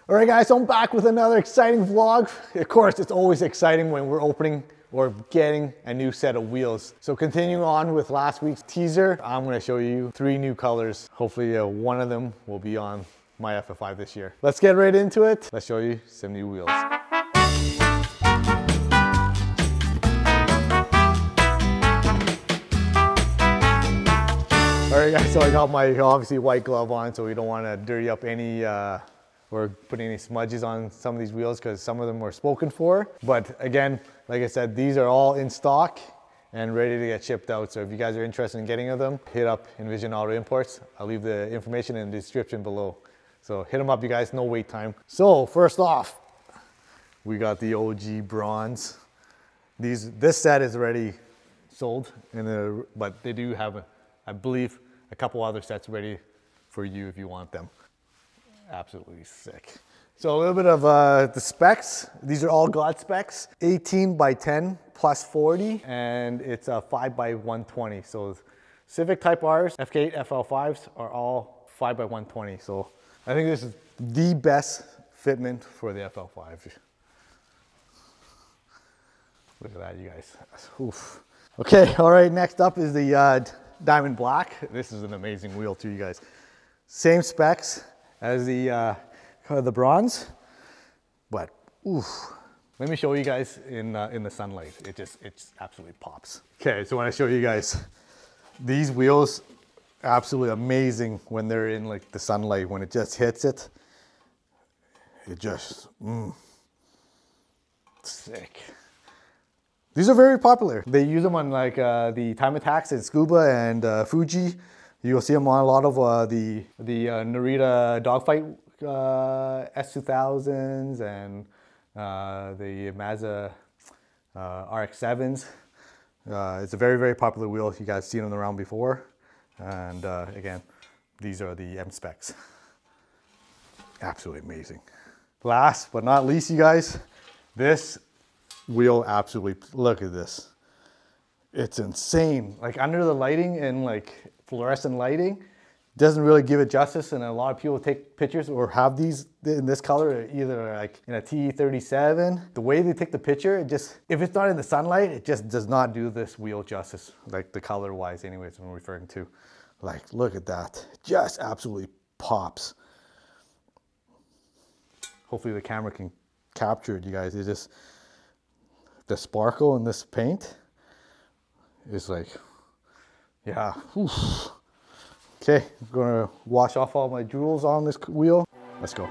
All right guys, so I'm back with another exciting vlog. Of course, it's always exciting when we're opening or getting a new set of wheels. So continuing on with last week's teaser, I'm gonna show you 3 new colors. Hopefully one of them will be on my FL5 this year. Let's get right into it. Let's show you some new wheels. All right guys, so I got my obviously white glove on, so we don't wanna dirty up any or put any smudges on some of these wheels because some of them were spoken for. But again, like I said, these are all in stock and ready to get shipped out. So if you guys are interested in getting them, hit up Invision Auto Imports. I'll leave the information in the description below. So hit them up, you guys, no wait time. So first off, we got the OG bronze. This set is already sold, but they do have, I believe, a couple other sets ready for you if you want them. Absolutely sick. So a little bit of the specs. These are all God specs. 18 by 10 plus 40, and it's a 5 by 120. So Civic Type Rs, FK8 FL5s are all 5 by 120. So I think this is the best fitment for the FL5. Look at that, you guys. Oof. Okay, all right, next up is the Diamond Black. This is an amazing wheel too, you guys. Same specs as the bronze, but oof. Let me show you guys in the sunlight. It just absolutely pops. Okay, so when I show you guys, these wheels, absolutely amazing when they're in like the sunlight. When it just hits it, it just, sick. These are very popular. They use them on like the time attacks in Scuba and Fuji. You'll see them on a lot of the Narita dogfight S2000s and the Mazda RX-7s. It's a very, very popular wheel. You guys seen them around before. And again, these are the M-Specs. Absolutely amazing. Last but not least, you guys, this wheel absolutely, look at this. It's insane. Like under the lighting and like fluorescent lighting, doesn't really give it justice, and a lot of people take pictures or have these in this color, either like in a T37. The way they take the picture, it just, if it's not in the sunlight, it just does not do this wheel justice, like the color wise anyways I'm referring to. Like, look at that, it just absolutely pops. Hopefully the camera can capture it, you guys. It's just, the sparkle in this paint is like, yeah. Oof. Okay, I'm gonna wash off all my jewels on this wheel. Let's go.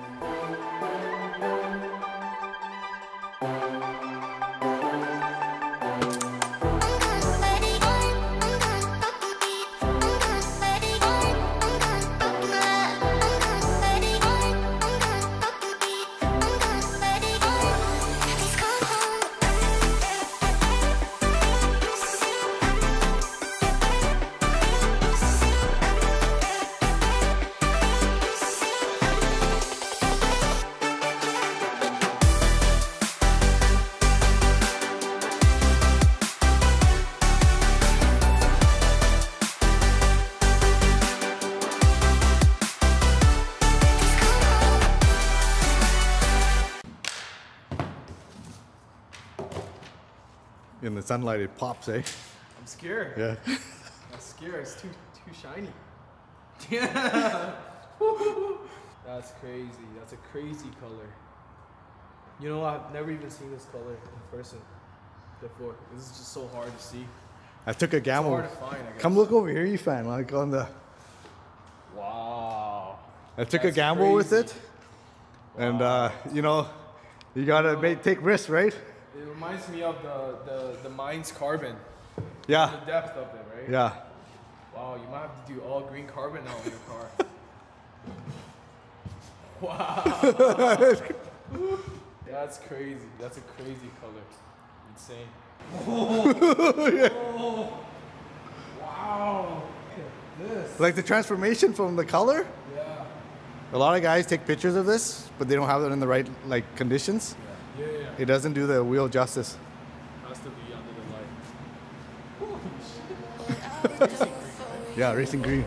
In the sunlight, it pops, eh? I'm scared. Yeah. I'm scared. It's too shiny. Yeah. That's crazy. That's a crazy color. You know, I've never even seen this color in person before. This is just so hard to see. I took a gamble. It's hard to find, I guess. Come look over here, you fan. Like on the. Wow. I took a gamble with it, and you know, you gotta take risks, right? It reminds me of the Mines carbon. Yeah. The depth of it, right? Yeah. Wow, you might have to do all green carbon now in your car. Wow. That's crazy. That's a crazy color. Insane. Oh. Yeah. Oh. Wow. Look at this. Like the transformation from the color. Yeah. A lot of guys take pictures of this, but they don't have it in the right like conditions. Yeah. It doesn't do the wheel justice. Has to be under the light. Holy shit. Yeah, racing green.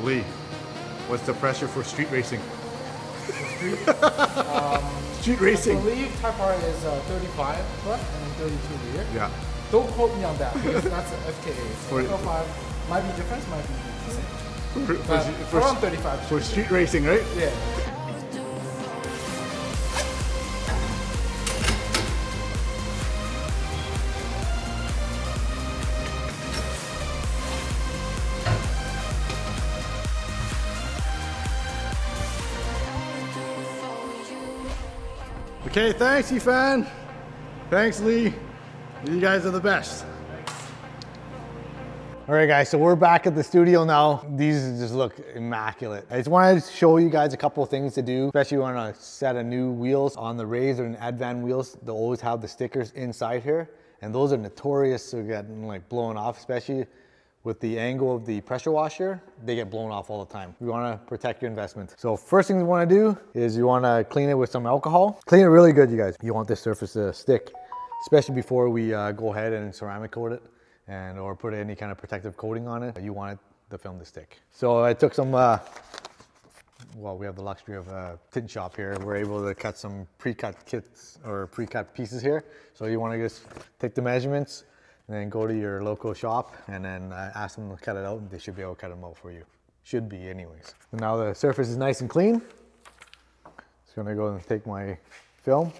Lee, what's the pressure for street racing? Street, Street racing. I believe Type R is 35 front and 32 rear. Yeah. Don't quote me on that because that's FKA. So FL5 might be different, might be the same. For around 35. For street racing, right? Yeah. Okay, thanks, Advan. Thanks, Lee. You guys are the best. All right, guys, so we're back at the studio now. These just look immaculate. I just wanted to show you guys a couple of things to do, especially when a set of new wheels on the Rays or an Advan wheels. They'll always have the stickers inside here, and those are notorious for getting like blown off, especially with the angle of the pressure washer. They get blown off all the time. You wanna protect your investment. So first thing you wanna do is you wanna clean it with some alcohol. Clean it really good, you guys. You want this surface to stick, especially before we go ahead and ceramic coat it and or put any kind of protective coating on it. You want the film to stick. So I took some, well, we have the luxury of a tin shop here. We're able to cut some pre-cut kits or pre-cut pieces here. So you wanna just take the measurements and then go to your local shop and then ask them to cut it out, and they should be able to cut them out for you. Should be anyways. And now the surface is nice and clean. Just gonna go and take my film.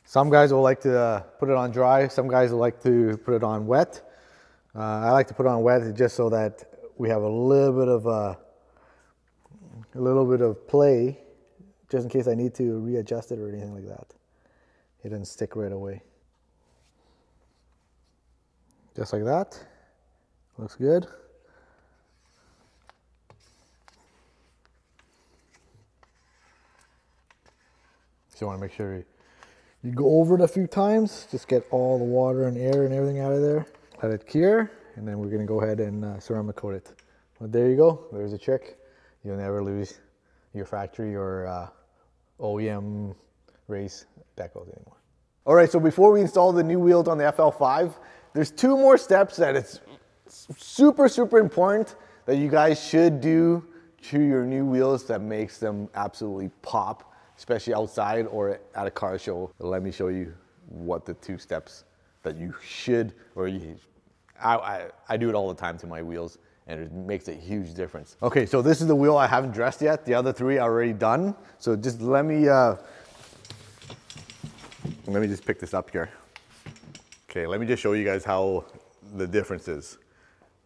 Some guys will like to put it on dry. Some guys will like to put it on wet. I like to put it on wet just so that we have a little bit of play, just in case I need to readjust it or anything like that. It doesn't stick right away. Just like that. Looks good. So you want to make sure you go over it a few times. Just get all the water and air and everything out of there. Let it cure, and then we're going to go ahead and ceramic coat it. But there you go. There's a trick. You'll never lose your factory or OEM race decals anymore. All right, so before we install the new wheels on the FL5, there's two more steps that it's super, super important that you guys should do to your new wheels that makes them absolutely pop, especially outside or at a car show. Let me show you what the two steps that you should, or I do it all the time to my wheels, and it makes a huge difference. Okay, so this is the wheel I haven't dressed yet. The other three are already done. So just let me just pick this up here. Okay, let me just show you guys how the difference is.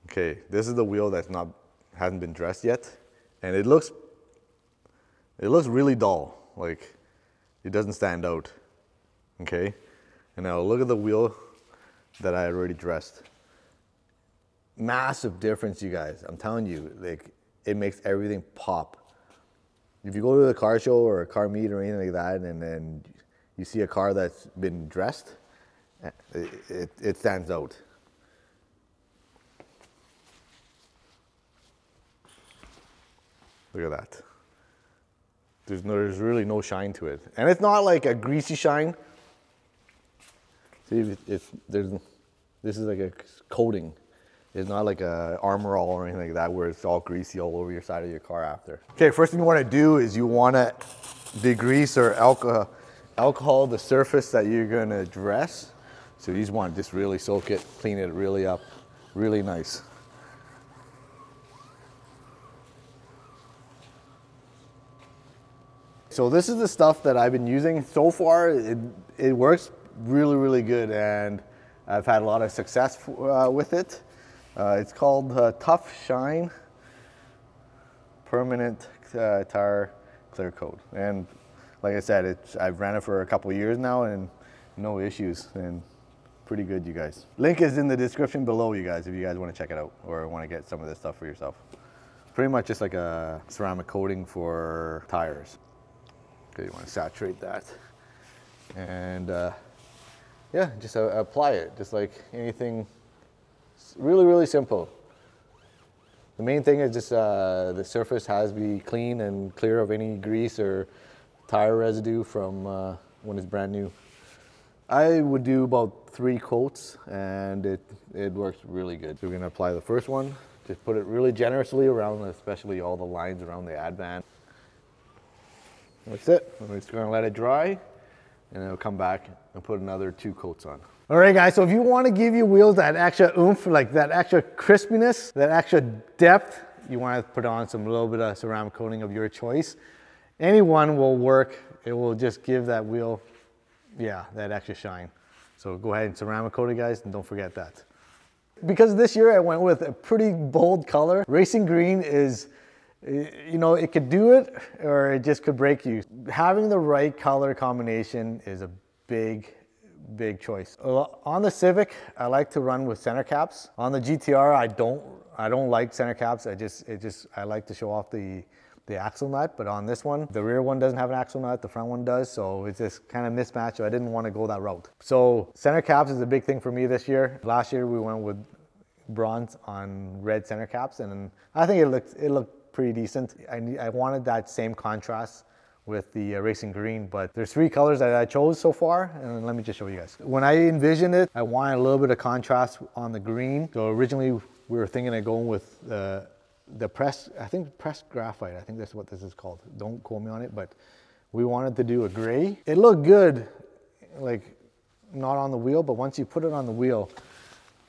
Okay, this is the wheel that's hasn't been dressed yet, and it looks really dull, like it doesn't stand out. Okay, and now look at the wheel that I already dressed. Massive difference, you guys. I'm telling you, like it makes everything pop. If you go to a car show or a car meet or anything like that, and then you see a car that's been dressed, it stands out. Look at that. There's really no shine to it, and it's not like a greasy shine. See, this is like a coating. It's not like a Armor All or anything like that where it's all greasy all over your side of your car after. Okay, first thing you want to do is you want to degrease or alcohol the surface that you're going to dress. So you just want to just really soak it, clean it really up, really nice. So this is the stuff that I've been using so far. It works really, really good, and I've had a lot of success with it. It's called Tough Shine Permanent Tire Clear Coat. And like I said, I've ran it for a couple of years now and no issues, and pretty good, you guys. Link is in the description below, you guys, if you guys want to check it out or want to get some of this stuff for yourself. Pretty much just like a ceramic coating for tires. Okay, you want to saturate that. And yeah, just apply it, just like anything. Really, really simple. The main thing is just the surface has to be clean and clear of any grease or tire residue from when it's brand new. I would do about 3 coats, and it works really good. So we're gonna apply the first one Just put it really generously around, especially all the lines around the Advan. That's it. I'm just gonna let it dry, and then I'll come back and put another 2 coats on. All right, guys, so if you want to give your wheels that extra oomph, like that extra crispiness, that extra depth, you want to put on some little bit of ceramic coating of your choice. Any one will work. It will just give that wheel, yeah, that extra shine. So go ahead and ceramic coat it, guys, and don't forget that. Because this year I went with a pretty bold color. Racing green is, you know, it could do it or it just could break you. Having the right color combination is a big choice. On the Civic, I like to run with center caps. On the GTR, I don't like center caps. I like to show off the axle nut, but on this one, the rear one doesn't have an axle nut, the front one does, so it's just kind of mismatched, so I didn't want to go that route. So center caps is a big thing for me this year. Last year we went with bronze on red center caps, and I think it looked pretty decent. I wanted that same contrast with the racing green, but there's 3 colors that I chose so far, and let me just show you guys. When I envisioned it, I wanted a little bit of contrast on the green. So originally we were thinking of going with the pressed graphite. I think that's what this is called. Don't quote me on it, but we wanted to do a gray. It looked good, like not on the wheel, but once you put it on the wheel,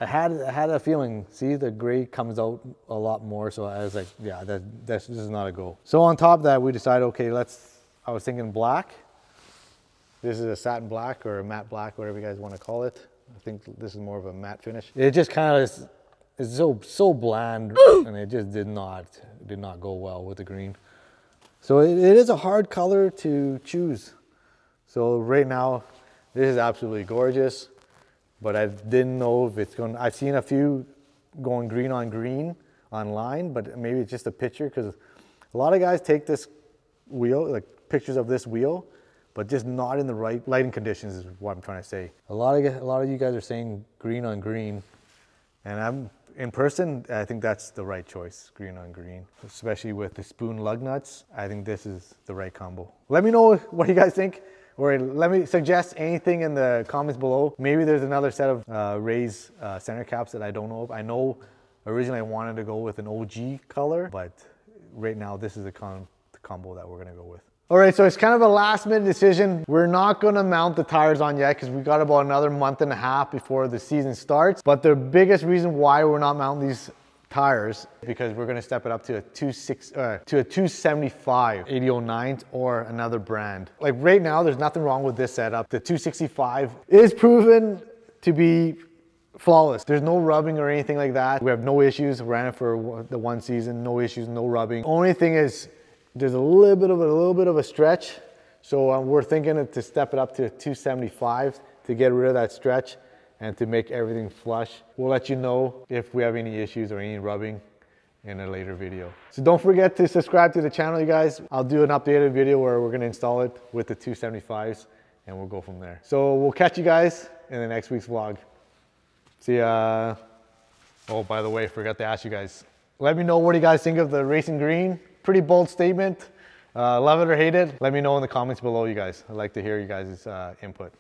I had a feeling, see, the gray comes out a lot more. So I was like, yeah, this is not a go. So on top of that, we decided, okay, I was thinking black. This is a satin black or a matte black, whatever you guys want to call it. I think this is more of a matte finish. It just kind of is so bland, and it just did not go well with the green. So it is a hard color to choose. So right now, this is absolutely gorgeous, but I didn't know if it's going. I've seen a few going green on green online, but maybe it's just a picture, because a lot of guys take this wheel, like pictures of this wheel, but just not in the right lighting conditions is what I'm trying to say. A lot of you guys are saying green on green, and in person, I think that's the right choice, green on green. Especially with the spoon lug nuts, I think this is the right combo. Let me know what you guys think, or let me suggest anything in the comments below. Maybe there's another set of raised center caps that I don't know of. I know originally I wanted to go with an OG color, but right now this is the combo that we're gonna go with. All right, so it's kind of a last minute decision. We're not gonna mount the tires on yet because we got about another month and a half before the season starts. But the biggest reason why we're not mounting these tires, because we're gonna step it up to a 275 8009s or another brand. Like right now, there's nothing wrong with this setup. The 265 is proven to be flawless. There's no rubbing or anything like that. We have no issues. Ran it for the 1 season, no issues, no rubbing. Only thing is, there's a little bit of a stretch, so we're thinking to step it up to 275 to get rid of that stretch and to make everything flush. We'll let you know if we have any issues or any rubbing in a later video. So don't forget to subscribe to the channel, you guys. I'll do an updated video where we're gonna install it with the 275s, and we'll go from there. So we'll catch you guys in the next week's vlog. See ya. Oh, by the way, forgot to ask you guys. Let me know what you guys think of the racing green. Pretty bold statement. Love it or hate it. Let me know in the comments below, you guys. I'd like to hear you guys' input.